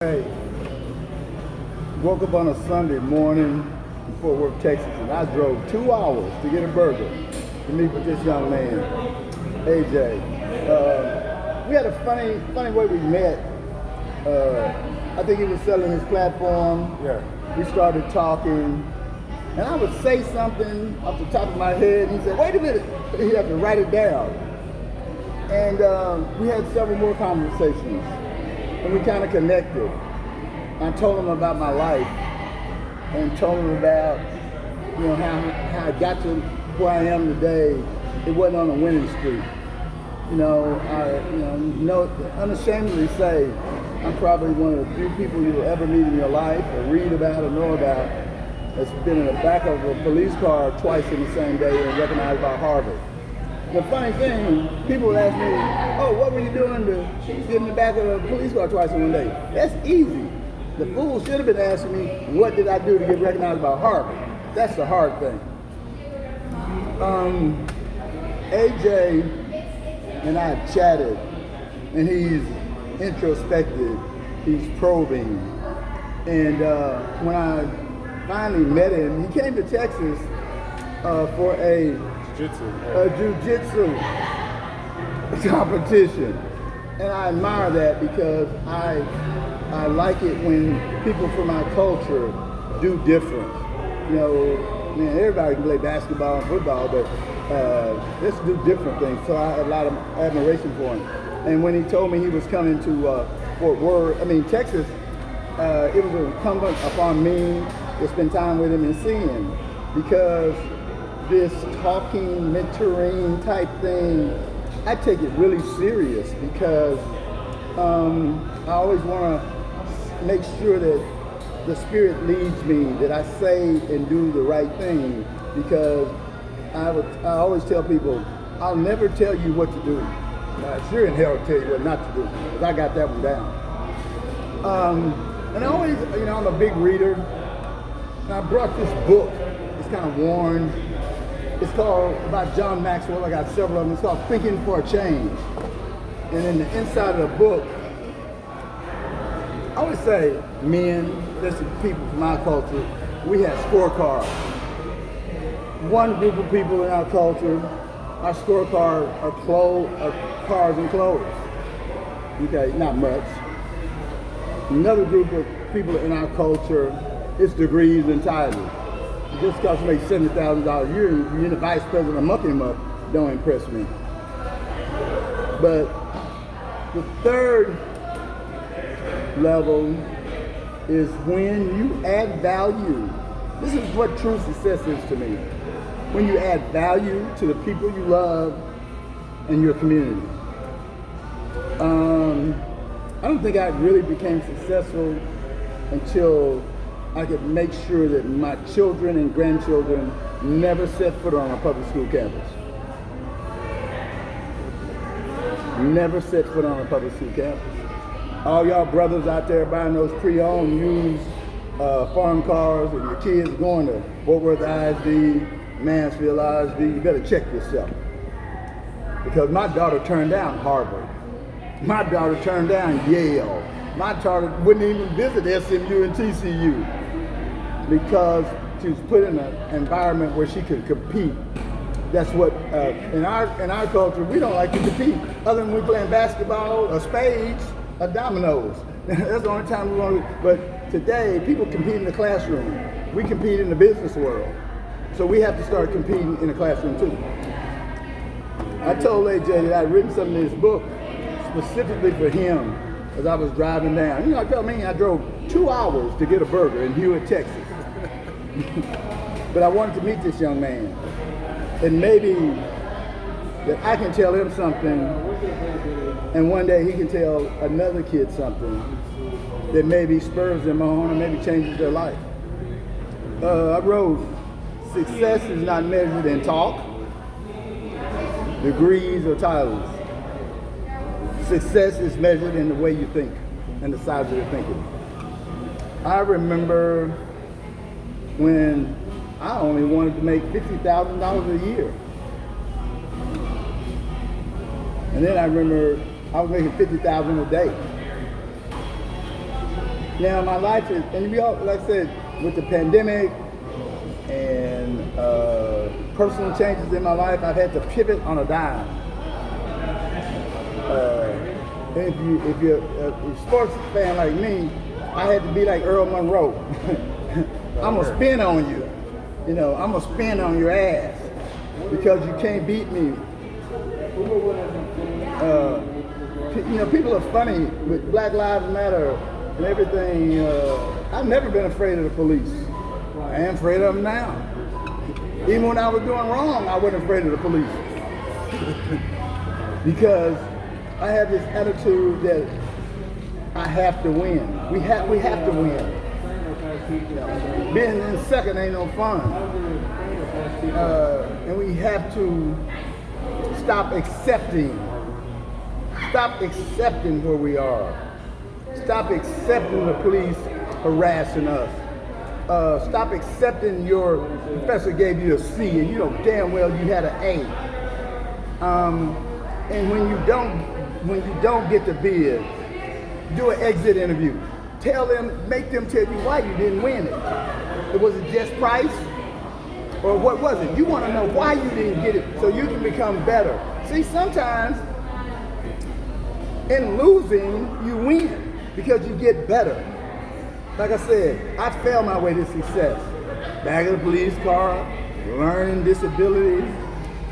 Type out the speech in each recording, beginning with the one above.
Hey, woke up on a Sunday morning in Fort Worth, Texas, and I drove 2 hours to get a burger to meet with this young man, AJ. We had a funny way we met. I think he was selling his platform. Yeah. We started talking, and I would say something off the top of my head, and he said, "Wait a minute," he had to write it down. And we had several more conversations. And we kind of connected. I told him about my life and told him about, how I got to where I am today. It wasn't on a winning streak. I unashamedly say I'm probably one of the few people you'll ever meet in your life or read about or know about that's been in the back of a police car twice in the same day and recognized by Harvard. The funny thing, people would ask me, "Oh, what were you doing to get in the back of a police car twice in one day?" That's easy. The fool should have been asking me, "What did I do to get recognized by Harvard?" That's the hard thing. AJ and I chatted, and he's introspective, he's probing. And when I finally met him, he came to Texas for a jiu-jitsu competition. And I admire that because I like it when people from our culture do different. Everybody can play basketball and football, but let's do different things. So I had a lot of admiration for him. And when he told me he was coming to Texas, it was incumbent upon me to spend time with him and see him, because this talking, mentoring type thing, I take it really serious because I always want to make sure that the Spirit leads me, that I say and do the right thing, because I always tell people, I'll never tell you what to do. I sure in hell tell you what not to do, because I got that one down. And I always, I'm a big reader, and I brought this book. It's kind of worn. It's called, about John Maxwell. I got several of them. It's called Thinking for a Change. And in the inside of the book, I always say, men, listen, people from our culture, we have scorecards. One group of people in our culture, our scorecard are cars and clothes. Okay, not much. Another group of people in our culture, it's degrees and titles. Just because you make $70,000 a year, you're the vice president of Monkey Muck, don't impress me. But the third level is when you add value. This is what true success is to me. When you add value to the people you love and your community. I don't think I really became successful until I could make sure that my children and grandchildren never set foot on a public school campus. Never set foot on a public school campus. All y'all brothers out there buying those pre-owned used farm cars, and your kids going to Fort Worth ISD, Mansfield ISD, you better check yourself. Because my daughter turned down Harvard. My daughter turned down Yale. My daughter wouldn't even visit SMU and TCU because she was put in an environment where she could compete. That's what, in our culture, we don't like to compete, other than we playing basketball or spades or dominoes. That's the only time we want to, but today, people compete in the classroom. We compete in the business world. So we have to start competing in the classroom too. I told AJ that I'd written something in this book specifically for him as I was driving down. I drove 2 hours to get a burger in Hewitt, Texas. But I wanted to meet this young man. And maybe that I can tell him something, and one day he can tell another kid something that maybe spurs them on and maybe changes their life. I wrote, success is not measured in talk, degrees, or titles. Success is measured in the way you think and the size of your thinking. I remember when I only wanted to make $50,000 a year. And then I remember I was making $50,000 a day. Now my life is, and we all, like I said, with the pandemic and personal changes in my life, I've had to pivot on a dime. If you're a sports fan like me, I had to be like Earl Monroe. I'm gonna spin on you. You know, I'm gonna spin on your ass because you can't beat me. You know, people are funny with Black Lives Matter and everything. I've never been afraid of the police. I am afraid of them now. Even when I was doing wrong, I wasn't afraid of the police. Because I have this attitude that I have to win. We have to win. Being in second ain't no fun. And we have to stop accepting where we are. Stop accepting the police harassing us. Stop accepting your professor gave you a C and you know damn well you had an A. And when you don't get the bid, do an exit interview. Make them tell you why you didn't win it. Was it just price? Or what was it? You want to know why you didn't get it so you can become better. See, sometimes in losing, you win because you get better. Like I said, I failed my way to success. Back of the police car, learning disabilities.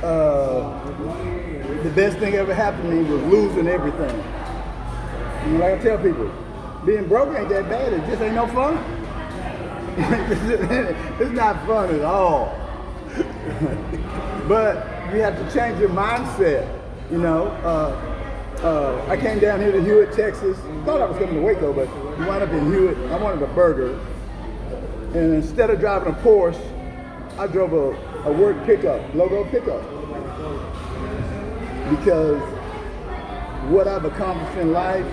The best thing ever happened to me was losing everything. You know, like I tell people, being broke ain't that bad, it just ain't no fun. It's not fun at all. But you have to change your mindset, you know. I came down here to Hewitt, Texas. Thought I was coming to Waco, but we wound up in Hewitt. I wanted a burger. And instead of driving a Porsche, I drove a work pickup, logo pickup. Because what I've accomplished in life,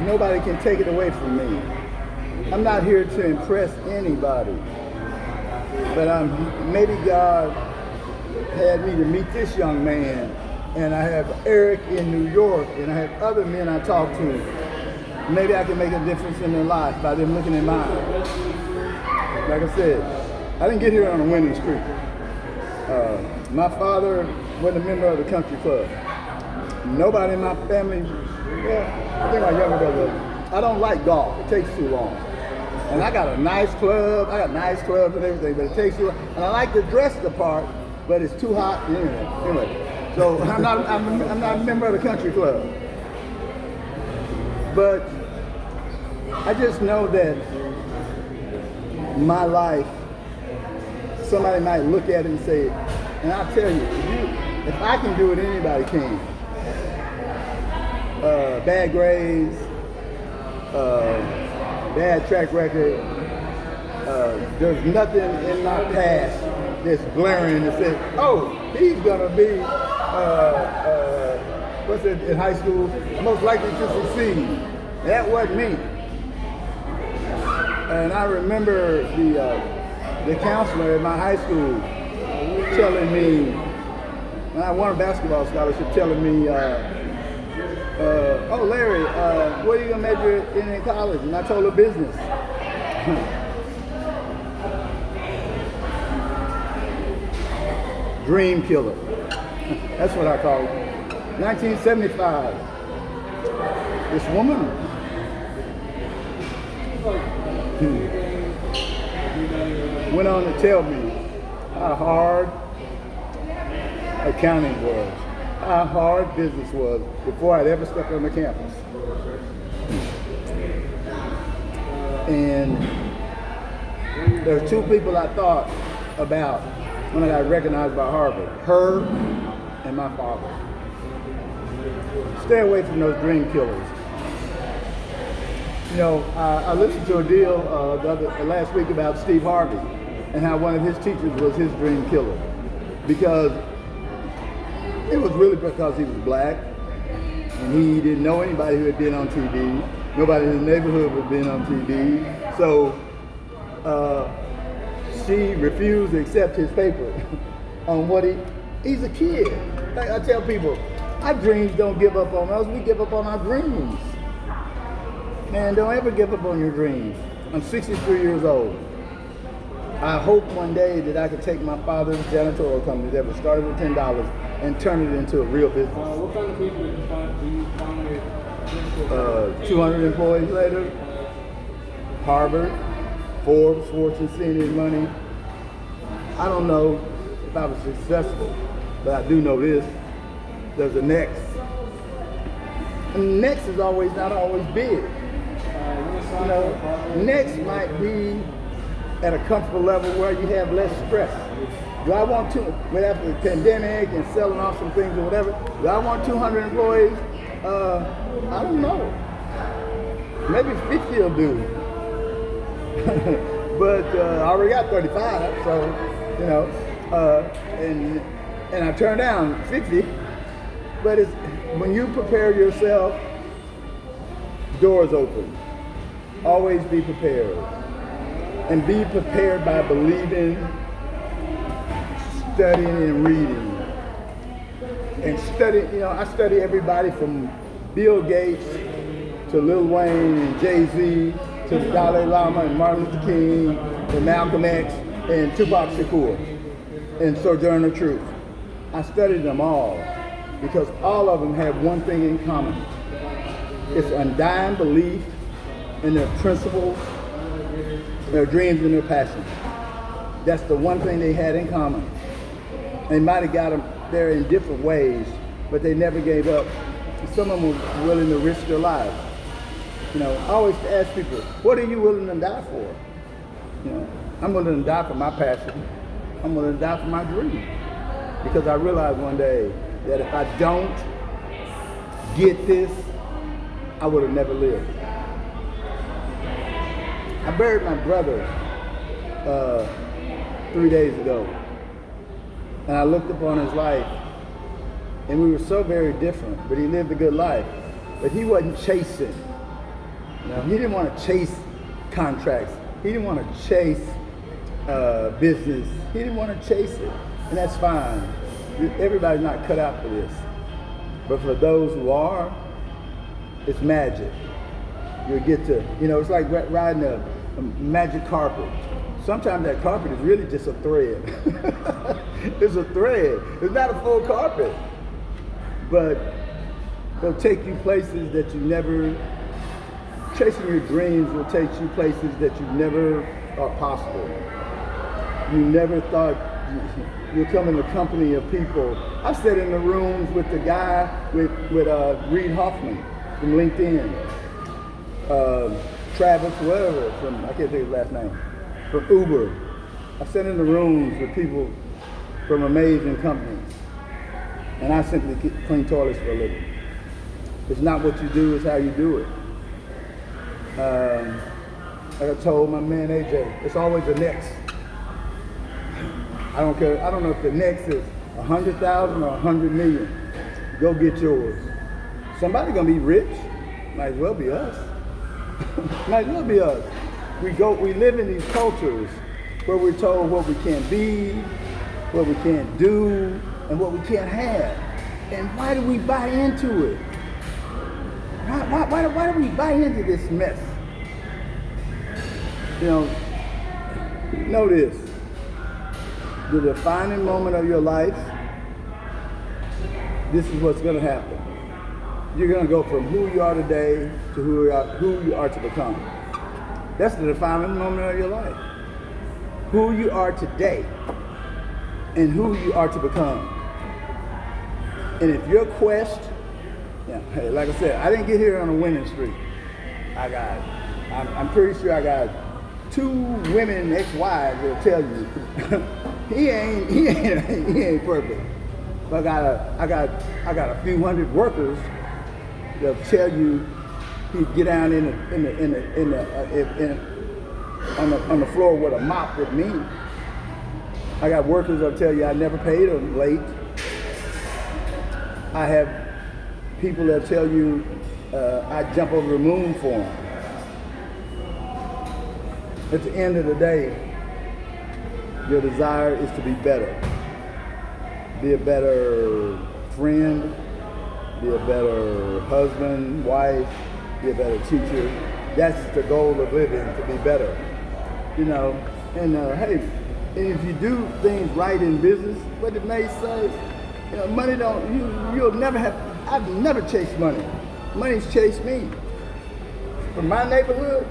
nobody can take it away from me. I'm not here to impress anybody. But maybe God had me to meet this young man. And I have Eric in New York, and I have other men I talk to. Maybe I can make a difference in their life by them looking at mine. Like I said, I didn't get here on a winning streak. My father wasn't a member of the country club. Nobody in my family, well, I think my younger brother, I don't like golf. It takes too long. And I got a nice club. I got nice clubs and everything, but it takes too long. And I like to dress the part, but it's too hot. Anyway. So I'm not a member of the country club. But I just know that my life, somebody might look at it and say, and I'll tell you, if I can do it, anybody can. Bad grades, bad track record, there's nothing in my past that's glaring that says, oh, he's gonna be what's it in high school? Most likely to succeed. That wasn't me. And I remember the counselor at my high school telling me, when I won a basketball scholarship, telling me, oh Larry, what are you gonna major in college? And I told her business. Dream killer. That's what I call it. 1975. This woman went on to tell me how hard accounting was, how hard business was before I'd ever stepped on the campus. And there's two people I thought about when I got recognized by Harvard, her and my father. Stay away from those dream killers. You know, I listened to a deal last week about Steve Harvey and how one of his teachers was his dream killer. Because it was really because he was black and he didn't know anybody who had been on TV. Nobody in the neighborhood had been on TV. So she refused to accept his paper on what he's a kid. Like I tell people, our dreams don't give up on us, we give up on our dreams. Man, don't ever give up on your dreams. I'm 63 years old. I hope one day that I could take my father's janitorial company that was started with $10 and turn it into a real business. What kind of people do you find with 200 employees later, Harvard, Forbes, Fortune, seeing money. I don't know if I was successful, but I do know this. There's a next. And next is always not always big. You know, next might be at a comfortable level where you have less stress. Do I want to, after the pandemic and selling off some things or whatever, do I want 200 employees? I don't know. Maybe 50 will do. But I already got 35, so, you know, and I turned down 50. But it's, when you prepare yourself, doors open. Always be prepared. And be prepared by believing, studying and reading. And study, you know, I study everybody from Bill Gates to Lil Wayne and Jay-Z to the Dalai Lama and Martin Luther King and Malcolm X and Tupac Shakur and Sojourner Truth. I studied them all because all of them have one thing in common. It's undying belief in their principles, their dreams, and their passions. That's the one thing they had in common. They might have got them there in different ways, but they never gave up. Some of them were willing to risk their lives. You know, I always ask people, what are you willing to die for? You know, I'm willing to die for my passion. I'm willing to die for my dream. Because I realized one day that if I don't get this, I would have never lived. I buried my brother 3 days ago. And I looked upon his life, and we were so very different, but he lived a good life. But he wasn't chasing. You know, he didn't want to chase contracts. He didn't want to chase business. He didn't want to chase it. And that's fine. Everybody's not cut out for this. But for those who are, it's magic. You'll get to, you know, it's like riding a magic carpet. Sometimes that carpet is really just a thread. It's a thread. It's not a full carpet. But it'll take you places that you never, chasing your dreams will take you places that you never thought possible. You never thought you'll come in the company of people. I've sat in the rooms with the guy, with Reid Hoffman from LinkedIn. Travis, whatever, from, I can't think of his last name, from Uber. I sat in the rooms with people from amazing companies, and I simply clean toilets for a living. It's not what you do, it's how you do it. Like I told my man AJ, it's always the next. I don't care, I don't know if the next is 100,000 or 100 million. Go get yours. Somebody gonna be rich, might as well be us. Might as well be us. We live in these cultures where we're told what we can't be, what we can't do, and what we can't have. And why do we buy into it? Why do we buy into this mess? You know this. The defining moment of your life, this is what's going to happen. You're going to go from who you are today to who you are to become. That's the defining moment of your life. Who you are today and who you are to become. And if your quest, hey, like I said, I didn't get here on a winning streak. I'm pretty sure I got 2 women ex-wives that'll tell you he ain't perfect. But I got a few hundred workers that'll tell you he get down on the floor with a mop with me. I got workers that'll tell you I never paid them late. I have people that tell you I jump over the moon for them. At the end of the day, your desire is to be better. Be a better friend, be a better husband, wife, be a better teacher, That's the goal of living, to be better. You know, and hey, and if you do things right in business, what it may say, you know, money don't, you'll never have, I've never chased money. Money's chased me. From my neighborhood,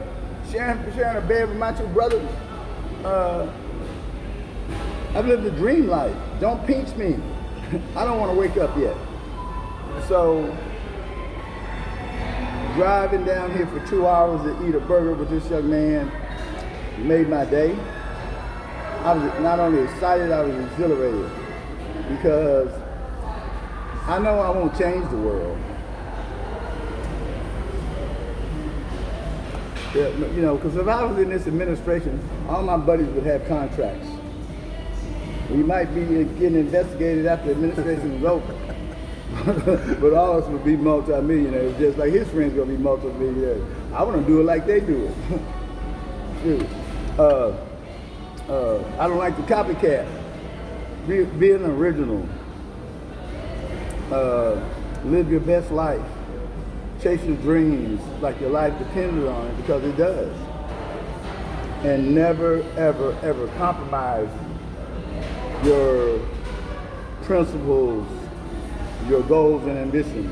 sharing a bed with my two brothers, I've lived a dream life. Don't pinch me. I don't want to wake up yet. So, driving down here for 2 hours to eat a burger with this young man made my day. I was not only excited, I was exhilarated because I know I won't change the world. Yeah, you know, because if I was in this administration, all my buddies would have contracts. We might be getting investigated after the administration is over. But all of us would be multi-millionaires, just like his friends gonna be multi-millionaires. I wanna do it like they do it. Shoot. I don't like the copycat. Be an original. Live your best life. Chase your dreams like your life depends on it, because it does. And never, ever, ever compromise your principles, your goals and ambition.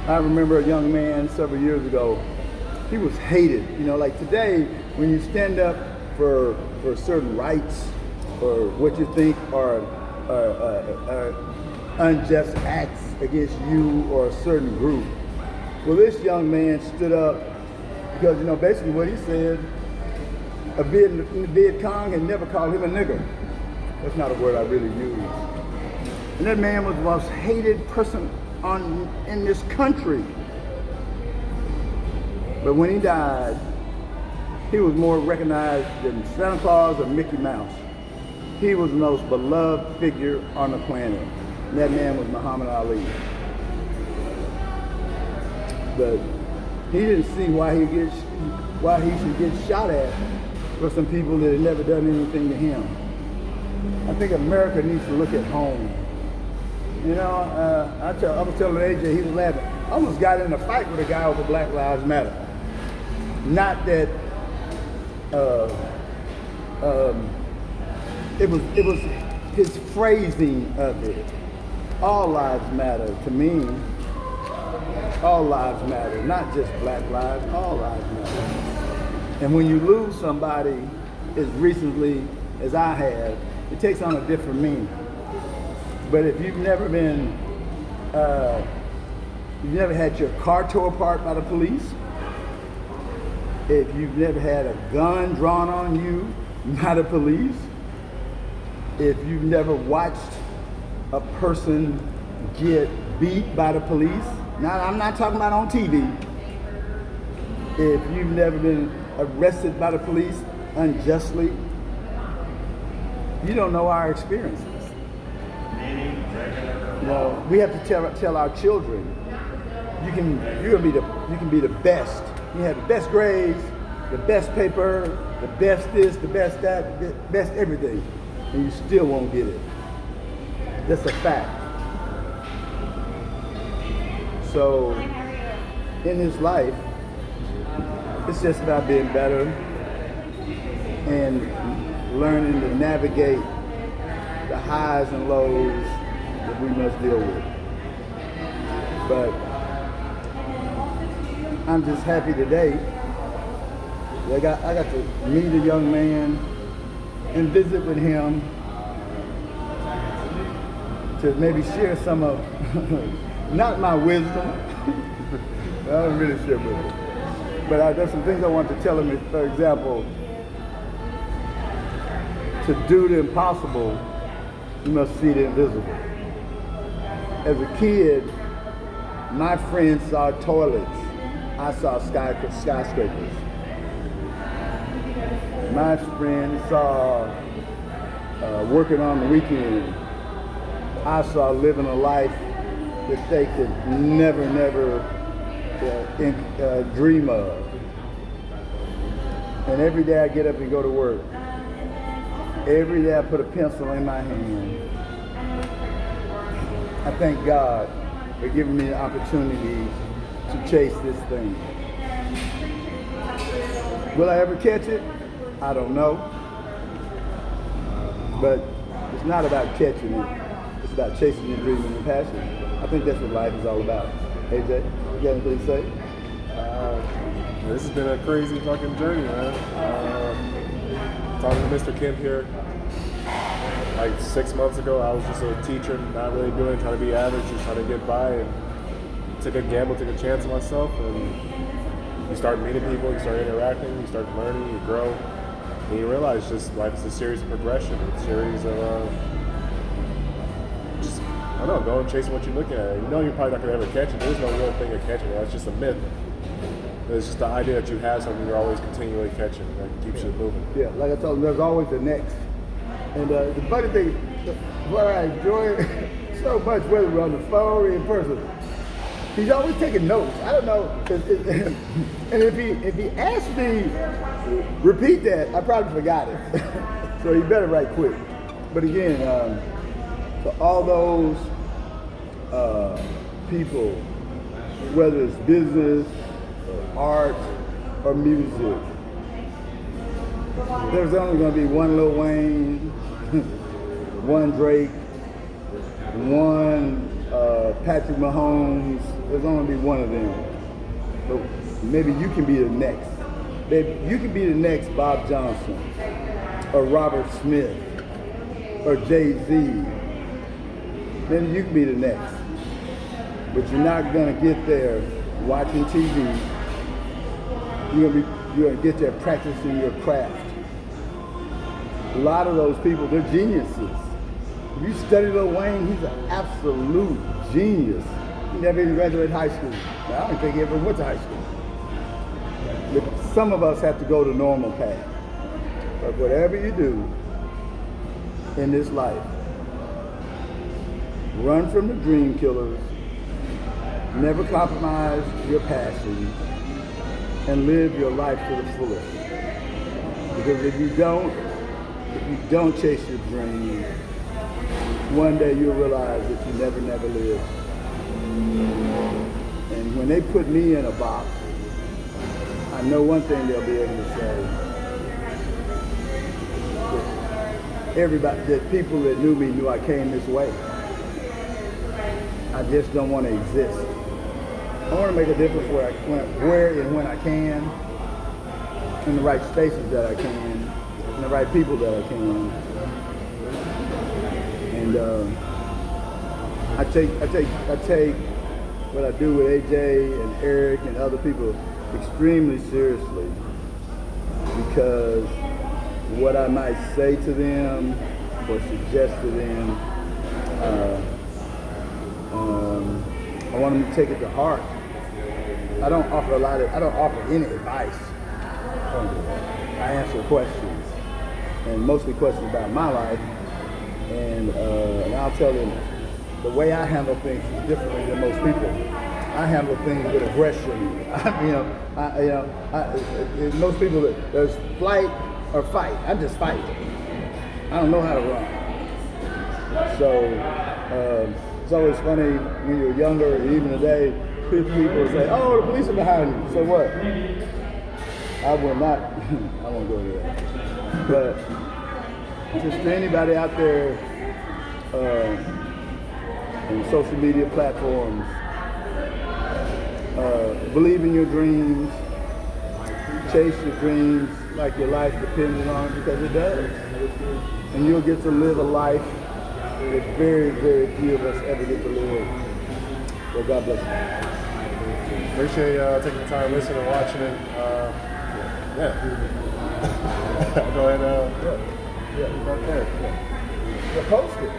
I remember a young man several years ago, he was hated. You know, like today, when you stand up for certain rights or what you think are unjust acts against you or a certain group. Well, this young man stood up because, you know, basically what he said, a Viet Cong had never called him a nigger. That's not a word I really use. And that man was the most hated person in this country. But when he died, he was more recognized than Santa Claus or Mickey Mouse. He was the most beloved figure on the planet. And that man was Muhammad Ali. But he didn't see why he should get shot at for some people that had never done anything to him. I think America needs to look at home. You know, I was telling AJ, he was laughing. I almost got in a fight with a guy over Black Lives Matter. Not that it was his phrasing of it. All lives matter to me. All lives matter, not just black lives, all lives matter. And when you lose somebody as recently as I have, it takes on a different meaning. But if you've never been, you've never had your car tore apart by the police, if you've never had a gun drawn on you by the police, if you've never watched a person get beat by the police, now I'm not talking about on TV, if you've never been arrested by the police unjustly, you don't know our experiences. You know, we have to tell our children, you can be the best. You have the best grades, the best paper, the best this, the best that, the best everything, and you still won't get it. That's a fact. So, in this life, it's just about being better and learning to navigate the highs and lows that we must deal with. But I'm just happy today that I got to meet a young man and visit with him to maybe share some of, not my wisdom, I don't really share wisdom, but there's some things I want to tell him. For example, to do the impossible, you must see the invisible. As a kid, my friends saw toilets. I saw skyscrapers. My friends saw working on the weekend. I saw living a life that they could never dream of. And every day I get up and go to work. Every day I put a pencil in my hand. I thank God for giving me the opportunity to chase this thing. Will I ever catch it? I don't know. But it's not about catching it. It's about chasing your dream and your passion. I think that's what life is all about. AJ, you got anything to say? This has been a crazy fucking journey, man. Talking to Mr. Kemp here. Like 6 months ago, I was just a teacher, not really doing it, trying to be average, just trying to get by, and took a gamble, took a chance on myself, and you start meeting people, you start interacting, you start learning, you grow, and you realize just life is a series of progression, a series of just, I don't know, going chasing what you're looking at. You know you're probably not going to ever catch it. There's no real thing of catching it. That's just a myth. It's just the idea that you have something you're always continually catching that keeps you moving. Yeah, like I told him, there's always the next. And the funny thing, what I enjoy so much, whether we're on the phone or in person, he's always taking notes. I don't know, and if he asked me repeat that, I probably forgot it. So he better write quick. But again, to all those people, whether it's business, or art, or music, there's only going to be one Lil Wayne, one Drake, one Patrick Mahomes. There's only be one of them. But maybe you can be the next. Maybe you can be the next Bob Johnson, or Robert Smith, or Jay-Z. Maybe you can be the next. But you're not gonna get there watching TV. You're gonna get there practicing your craft. A lot of those people, they're geniuses. If you study Lil Wayne, he's an absolute genius. He never even graduated high school. Now, I don't think he ever went to high school. But some of us have to go the normal path. But whatever you do in this life, run from the dream killers, never compromise your passion, and live your life to the fullest. Because if you don't chase your dream, one day you'll realize that you never lived. And when they put me in a box, I know one thing they'll be able to say. That people that knew me knew I came this way. I just don't want to exist. I want to make a difference where and when I can, in the right spaces that I can, and the right people that I can. And I take what I do with AJ and Eric and other people extremely seriously, because what I might say to them or suggest to them, I want them to take it to heart. I don't offer any advice. I answer questions, and mostly questions about my life, and I'll tell them the way I handle things is differently than most people. I handle things with aggression. Most people, there's flight or fight. I just fight. I don't know how to run. So it's always funny when you're younger, and even today, people say, "Oh, the police are behind you." So what? I will not. I won't go there. But just to anybody out there on social media platforms, believe in your dreams, chase your dreams like your life depends on it, because it does. And you'll get to live a life that very, very few of us ever get to live. Well, God bless you. Appreciate taking the time listening and watching it. Yeah. Go ahead. Yeah, right there. Yeah. Post it.